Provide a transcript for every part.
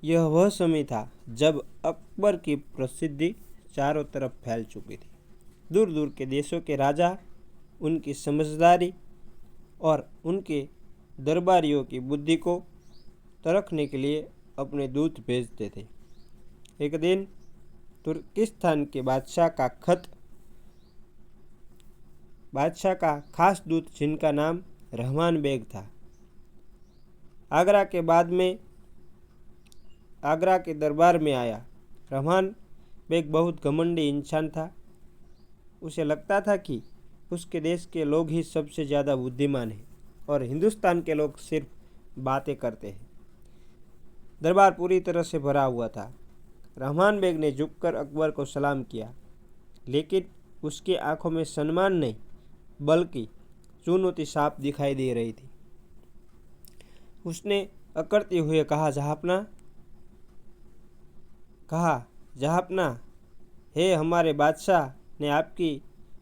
यह वह समय था जब अकबर की प्रसिद्धि चारों तरफ फैल चुकी थी। दूर दूर के देशों के राजा उनकी समझदारी और उनके दरबारियों की बुद्धि को परखने के लिए अपने दूत भेजते थे। एक दिन तुर्किस्तान के बादशाह का खास दूत, जिनका नाम रहमान बेग था, आगरा के दरबार में आया। रहमान बेग बहुत घमंडी इंसान था। उसे लगता था कि उसके देश के लोग ही सबसे ज़्यादा बुद्धिमान हैं और हिंदुस्तान के लोग सिर्फ बातें करते हैं। दरबार पूरी तरह से भरा हुआ था। रहमान बेग ने झुककर अकबर को सलाम किया, लेकिन उसकी आंखों में सम्मान नहीं बल्कि चुनौती साफ दिखाई दे रही थी। उसने अकड़ते हुए कहा, जहापना, हे हमारे बादशाह ने आपकी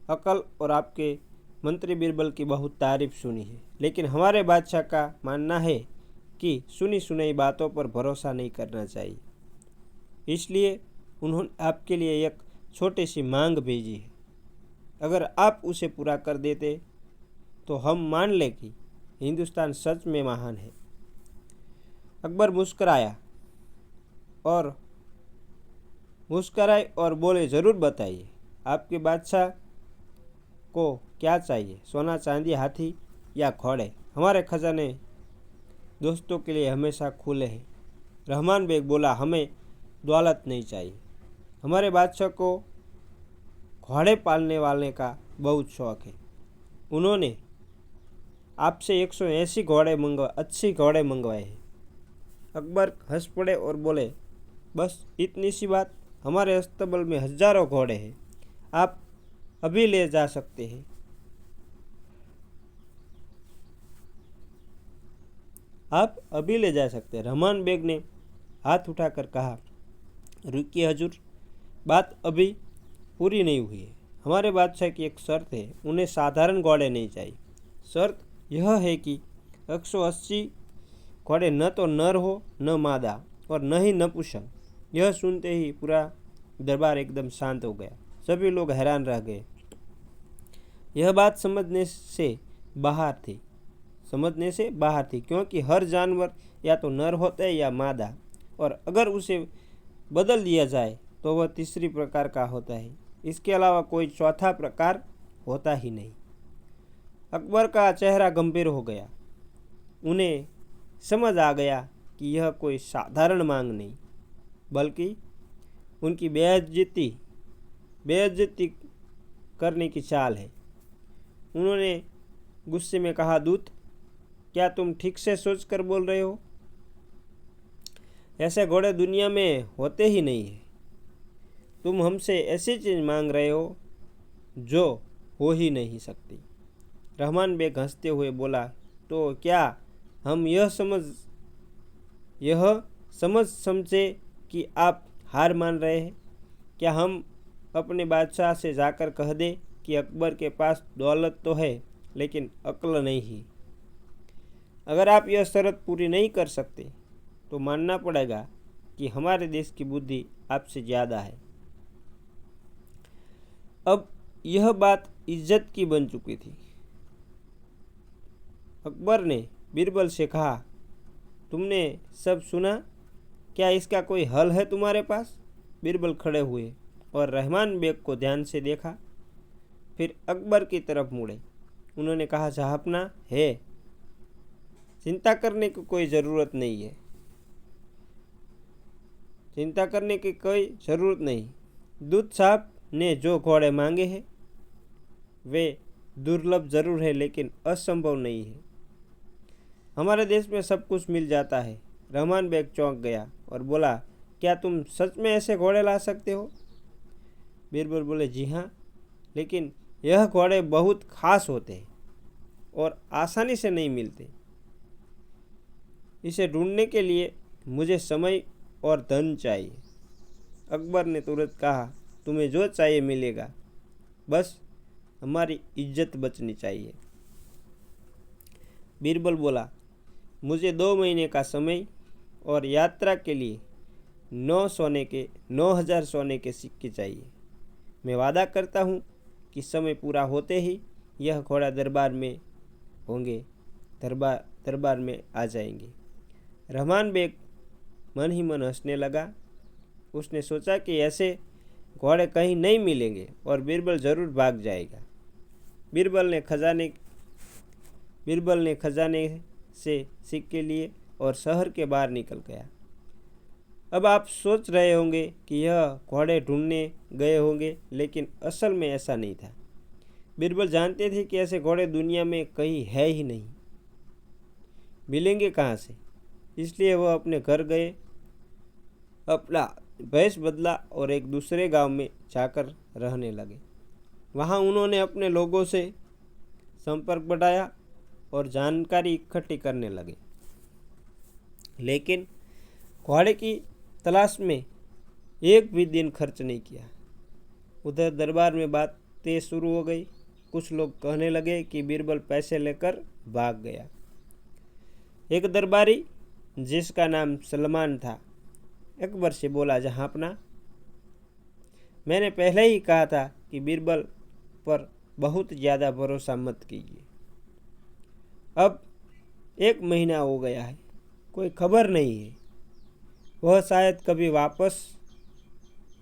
अकल और आपके मंत्री बीरबल की बहुत तारीफ सुनी है, लेकिन हमारे बादशाह का मानना है कि सुनी सुनाई बातों पर भरोसा नहीं करना चाहिए। इसलिए उन्होंने आपके लिए एक छोटी सी मांग भेजी है। अगर आप उसे पूरा कर देते तो हम मान लें कि हिंदुस्तान सच में महान है। अकबर मुस्कराए और बोले, ज़रूर बताइए, आपके बादशाह को क्या चाहिए? सोना, चांदी, हाथी या घोड़े? हमारे खजाने दोस्तों के लिए हमेशा खुले हैं। रहमान बेग बोला, हमें दौलत नहीं चाहिए। हमारे बादशाह को घोड़े पालने वाले का बहुत शौक है। उन्होंने आपसे 180 अच्छे घोड़े मंगवाए हैं। अकबर हंस पड़े और बोले, बस इतनी सी बात? हमारे अस्तबल में हजारों घोड़े हैं, आप अभी ले जा सकते हैं। रहमान बेग ने हाथ उठाकर कहा, रुकिए हजूर, बात अभी पूरी नहीं हुई है। हमारे बादशाह की एक शर्त है, उन्हें साधारण घोड़े नहीं चाहिए। शर्त यह है कि 180 घोड़े न तो नर हो, न मादा, और न ही नपुंसक। यह सुनते ही पूरा दरबार एकदम शांत हो गया। सभी लोग हैरान रह गए। यह बात समझने से बाहर थी, क्योंकि हर जानवर या तो नर होता है या मादा, और अगर उसे बदल दिया जाए तो वह तीसरी प्रकार का होता है। इसके अलावा कोई चौथा प्रकार होता ही नहीं। अकबर का चेहरा गंभीर हो गया। उन्हें समझ आ गया कि यह कोई साधारण मांग नहीं, बल्कि उनकी बेइज्जती करने की चाल है। उन्होंने गुस्से में कहा, दूत, क्या तुम ठीक से सोचकर बोल रहे हो? ऐसे घोड़े दुनिया में होते ही नहीं है। तुम हमसे ऐसी चीज़ मांग रहे हो जो हो ही नहीं सकती। रहमान बेग हंसते हुए बोला, तो क्या हम यह समझे कि आप हार मान रहे हैं? क्या हम अपने बादशाह से जाकर कह दें कि अकबर के पास दौलत तो है लेकिन अक्ल नहीं है? अगर आप यह शर्त पूरी नहीं कर सकते तो मानना पड़ेगा कि हमारे देश की बुद्धि आपसे ज़्यादा है। अब यह बात इज्जत की बन चुकी थी। अकबर ने बीरबल से कहा, तुमने सब सुना, क्या इसका कोई हल है तुम्हारे पास? बीरबल खड़े हुए और रहमान बेग को ध्यान से देखा, फिर अकबर की तरफ मुड़े। उन्होंने कहा, जहापना है, चिंता करने की कोई ज़रूरत नहीं। दूत साहब ने जो घोड़े मांगे हैं वे दुर्लभ जरूर है, लेकिन असंभव नहीं है। हमारे देश में सब कुछ मिल जाता है। रहमान बेग चौंक गया और बोला, क्या तुम सच में ऐसे घोड़े ला सकते हो? बीरबल बोले, जी हाँ, लेकिन यह घोड़े बहुत खास होते हैं और आसानी से नहीं मिलते। इसे ढूंढने के लिए मुझे समय और धन चाहिए। अकबर ने तुरंत कहा, तुम्हें जो चाहिए मिलेगा, बस हमारी इज्जत बचनी चाहिए। बीरबल बोला, मुझे 2 महीने का समय और यात्रा के लिए 9,000 सोने के सिक्के चाहिए। मैं वादा करता हूँ कि समय पूरा होते ही यह घोड़ा दरबार में आ जाएंगे। रहमान बेग मन ही मन हंसने लगा। उसने सोचा कि ऐसे घोड़े कहीं नहीं मिलेंगे और बीरबल जरूर भाग जाएगा। बीरबल ने खजाने से सिक्के लिए और शहर के बाहर निकल गया। अब आप सोच रहे होंगे कि यह घोड़े ढूंढने गए होंगे, लेकिन असल में ऐसा नहीं था। बीरबल जानते थे कि ऐसे घोड़े दुनिया में कहीं है ही नहीं, मिलेंगे कहाँ से। इसलिए वह अपने घर गए, अपना वेश बदला और एक दूसरे गांव में जाकर रहने लगे। वहाँ उन्होंने अपने लोगों से संपर्क बढ़ाया और जानकारी इकट्ठी करने लगे, लेकिन घोड़े की तलाश में एक भी दिन खर्च नहीं किया। उधर दरबार में बातें शुरू हो गई। कुछ लोग कहने लगे कि बीरबल पैसे लेकर भाग गया। एक दरबारी जिसका नाम सलमान था, अकबर से बोला, जहाँपना, मैंने पहले ही कहा था कि बीरबल पर बहुत ज़्यादा भरोसा मत कीजिए। अब 1 महीना हो गया है, कोई खबर नहीं है। वह शायद कभी वापस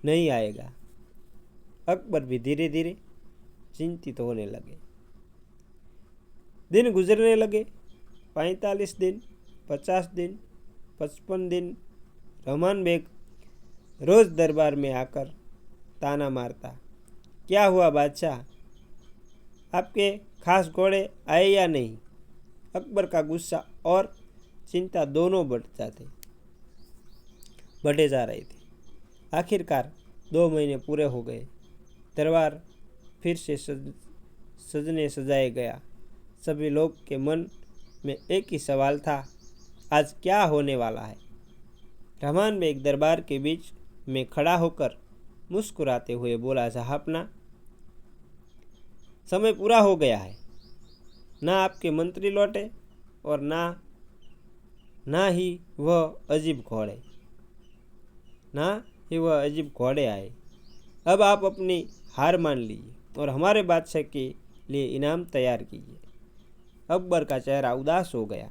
नहीं आएगा। अकबर भी धीरे धीरे चिंतित होने लगे। दिन गुजरने लगे। 45 दिन, 50 दिन, 55 दिन। रहमान बेग रोज दरबार में आकर ताना मारता, क्या हुआ बादशाह, आपके खास घोड़े आए या नहीं। अकबर का गुस्सा और चिंता दोनों बढ़े जा रहे थे। आखिरकार 2 महीने पूरे हो गए। दरबार फिर से सजने सजाए गया। सभी लोग के मन में एक ही सवाल था, आज क्या होने वाला है। रहमान बेग दरबार के बीच में खड़ा होकर मुस्कुराते हुए बोला, जहाँपना, समय पूरा हो गया है। ना आपके मंत्री लौटे और ना ही वह अजीब घोड़े आए। अब आप अपनी हार मान लीजिए और हमारे बादशाह के लिए इनाम तैयार कीजिए। अकबर का चेहरा उदास हो गया।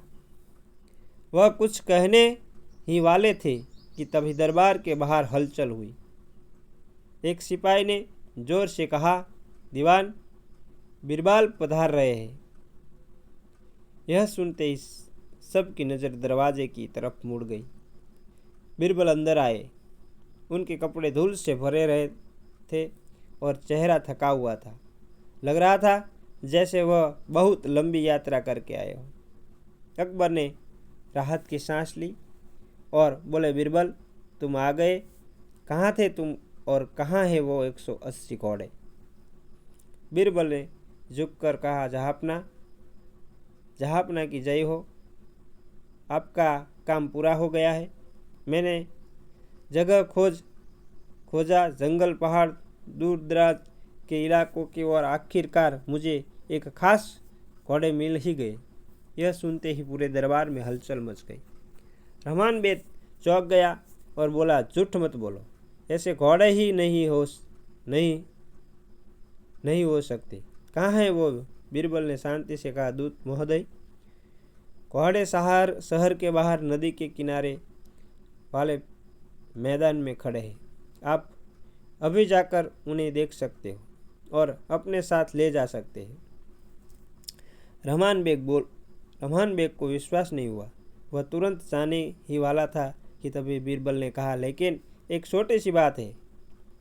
वह कुछ कहने ही वाले थे कि तभी दरबार के बाहर हलचल हुई। एक सिपाही ने जोर से कहा, दीवान, बीरबल पधार रहे हैं। यह सुनते ही सबकी नज़र दरवाजे की तरफ मुड़ गई। बीरबल अंदर आए। उनके कपड़े धूल से भरे रहे थे और चेहरा थका हुआ था। लग रहा था जैसे वह बहुत लंबी यात्रा करके आए हो। अकबर ने राहत की सांस ली और बोले, बीरबल, तुम आ गए। कहाँ थे तुम और कहाँ है वो 180 घोड़े। बीरबल ने झुककर कहा, जहाँपना की जय हो। आपका काम पूरा हो गया है। मैंने जगह खोजा, जंगल, पहाड़, दूर दराज के इलाकों की, और आखिरकार मुझे एक खास घोड़े मिल ही गए। यह सुनते ही पूरे दरबार में हलचल मच गई। रहमान बेग चौंक गया और बोला, झूठ मत बोलो, ऐसे घोड़े ही नहीं हो सकते। कहाँ है वो। बीरबल ने शांति से कहा, दूत महोदय, घोड़े शहर के बाहर नदी के किनारे वाले मैदान में खड़े हैं। आप अभी जाकर उन्हें देख सकते हो और अपने साथ ले जा सकते हैं। रहमान बेग को विश्वास नहीं हुआ। वह तुरंत जाने ही वाला था कि तभी बीरबल ने कहा, लेकिन एक छोटी सी बात है।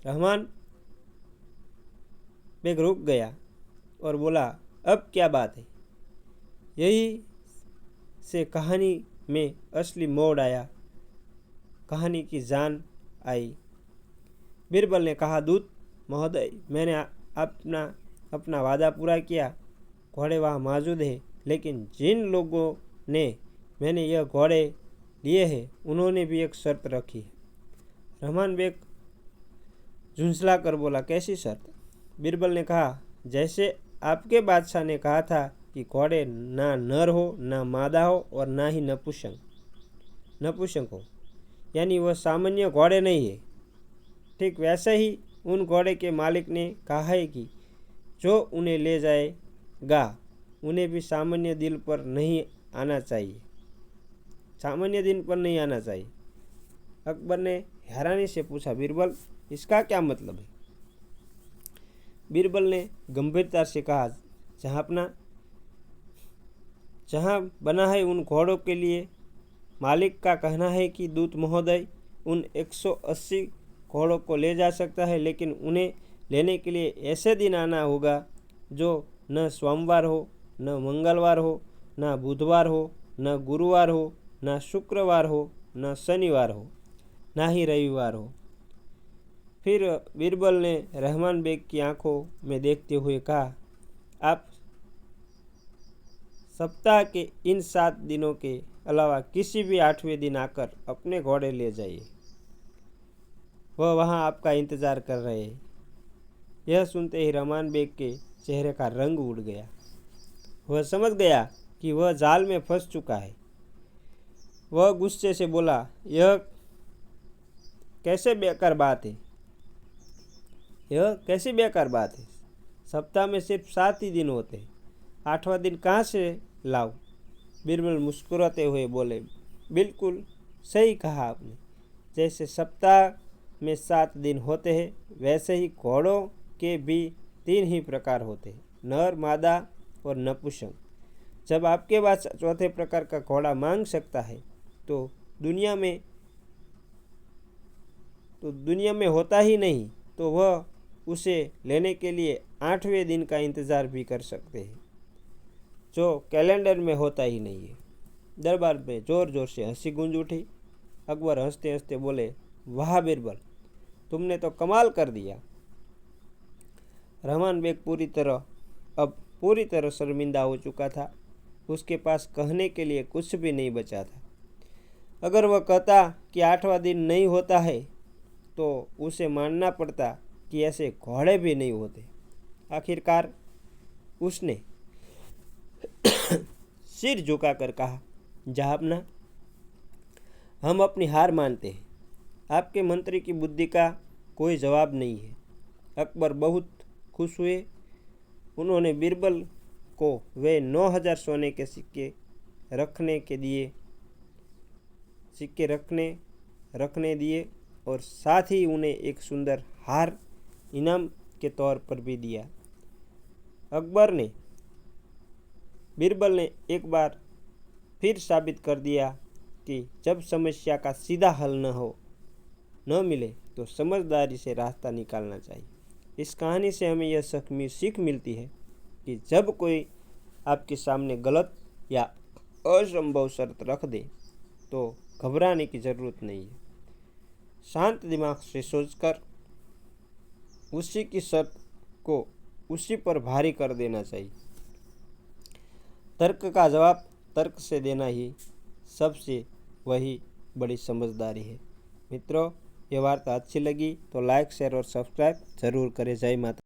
रहमान बेग रुक गया और बोला, अब क्या बात है। यही से कहानी में असली मोड़ आया, कहानी की जान आई। बीरबल ने कहा, दूत महोदय, मैंने अपना वादा पूरा किया। घोड़े वहाँ मौजूद है, लेकिन जिन लोगों ने मैंने यह घोड़े लिए हैं उन्होंने भी एक शर्त रखी है। रहमान बेग झुंझला कर बोला, कैसी शर्त। बीरबल ने कहा, जैसे आपके बादशाह ने कहा था कि घोड़े ना नर हो, ना मादा हो और ना ही नपुंसक हो। यानी वह सामान्य घोड़े नहीं है। ठीक वैसे ही उन घोड़े के मालिक ने कहा है कि जो उन्हें ले जाएगा उन्हें भी सामान्य दिल पर नहीं आना चाहिए, सामान्य दिन पर नहीं आना चाहिए। अकबर ने हैरानी से पूछा, बीरबल इसका क्या मतलब है? बीरबल ने गंभीरता से कहा, जहाँ बना है उन घोड़ों के लिए मालिक का कहना है कि दूत महोदय उन 180 घोड़ों को ले जा सकता है, लेकिन उन्हें लेने के लिए ऐसे दिन आना होगा जो न सोमवार हो, न मंगलवार हो, न बुधवार हो, न गुरुवार हो, न शुक्रवार हो, न शनिवार हो, ना ही रविवार हो। फिर बीरबल ने रहमान बेग की आंखों में देखते हुए कहा, आप सप्ताह के इन 7 दिनों के अलावा किसी भी 8वें दिन आकर अपने घोड़े ले जाइए, वह वहाँ आपका इंतज़ार कर रहे हैं। यह सुनते ही रहमान बेग के चेहरे का रंग उड़ गया। वह समझ गया कि वह जाल में फंस चुका है। वह गुस्से से बोला, यह कैसे बेकार बात है, यह कैसी बेकार बात है? सप्ताह में सिर्फ 7 ही दिन होते हैं, 8वां दिन कहाँ से लाऊं? बीरबल मुस्कुराते हुए बोले, बिल्कुल सही कहा आपने। जैसे सप्ताह में 7 दिन होते हैं, वैसे ही घोड़ों के भी 3 ही प्रकार होते हैं, नर, मादा और नपुंसक। जब आपके पास चौथे प्रकार का घोड़ा मांग सकता है तो दुनिया में होता ही नहीं, तो वह उसे लेने के लिए 8वें दिन का इंतज़ार भी कर सकते हैं, जो कैलेंडर में होता ही नहीं है। दरबार में ज़ोर ज़ोर से हंसी गूंज उठी। अकबर हंसते हंसते बोले, वाह बीरबल, तुमने तो कमाल कर दिया। रहमान बेग पूरी तरह शर्मिंदा हो चुका था। उसके पास कहने के लिए कुछ भी नहीं बचा था। अगर वह कहता कि 8वां दिन नहीं होता है तो उसे मानना पड़ता कि ऐसे घोड़े भी नहीं होते। आखिरकार उसने सिर झुकाकर कहा, जहापना, हम अपनी हार मानते हैं। आपके मंत्री की बुद्धि का कोई जवाब नहीं है। अकबर बहुत खुश हुए। उन्होंने बीरबल को वे 9000 सोने के सिक्के रखने दिए और साथ ही उन्हें एक सुंदर हार इनाम के तौर पर भी दिया। बीरबल ने एक बार फिर साबित कर दिया कि जब समस्या का सीधा हल न मिले तो समझदारी से रास्ता निकालना चाहिए। इस कहानी से हमें यह सीख मिलती है कि जब कोई आपके सामने गलत या असंभव शर्त रख दे तो घबराने की ज़रूरत नहीं है। शांत दिमाग से सोचकर उसी की शर्त को उसी पर भारी कर देना चाहिए। तर्क का जवाब तर्क से देना ही सबसे वही बड़ी समझदारी है। मित्रों, ये वार्ता अच्छी लगी तो लाइक, शेयर और सब्सक्राइब जरूर करें। जय माता।